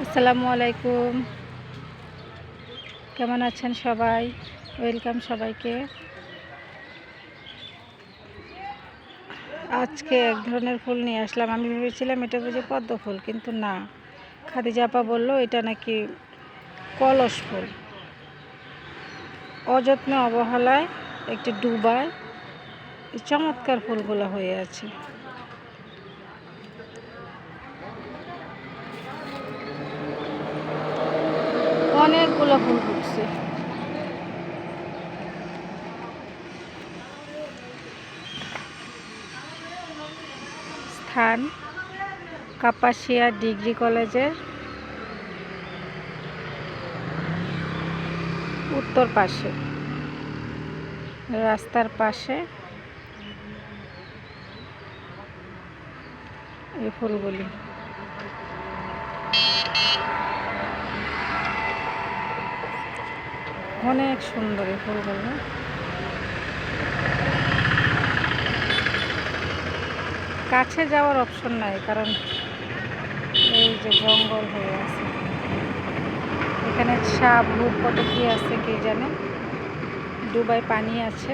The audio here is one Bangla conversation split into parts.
আসসালামু আলাইকুম। কেমন আছেন সবাই? ওয়েলকাম সবাইকে। আজকে এক ধরনের ফুল নিয়ে আসলাম। আমি ভেবেছিলাম এটা বুঝি পদ্ম ফুল, কিন্তু না। খাদিজা আপা বলল এটা নাকি কলস ফুল। অযত্নে অবহেলায় একটি ডুবায় এই চমৎকার ফুলগুলো হয়ে আছে। অনেকগুলো ফুল ফুটছে। স্থান কাপাসিয়া ডিগ্রি কলেজের উত্তর পাশে, রাস্তার পাশে এই ফুলগুলি। অনেক সুন্দর এই ফুলগুলো। কাছে যাওয়ার অপশন নাই, কারণ এই যে জঙ্গল হয়ে আছে। এখানে সাপ ভূত কত কি আছে কে জানে। ডুবায় পানি আছে।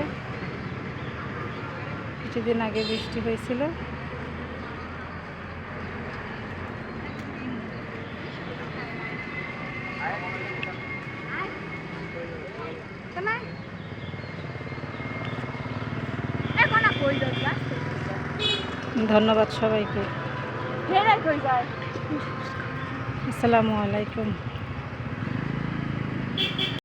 কিছুদিন আগে বৃষ্টি হয়েছিল। ধন্যবাদ সবাইকে। আসসালামু আলাইকুম।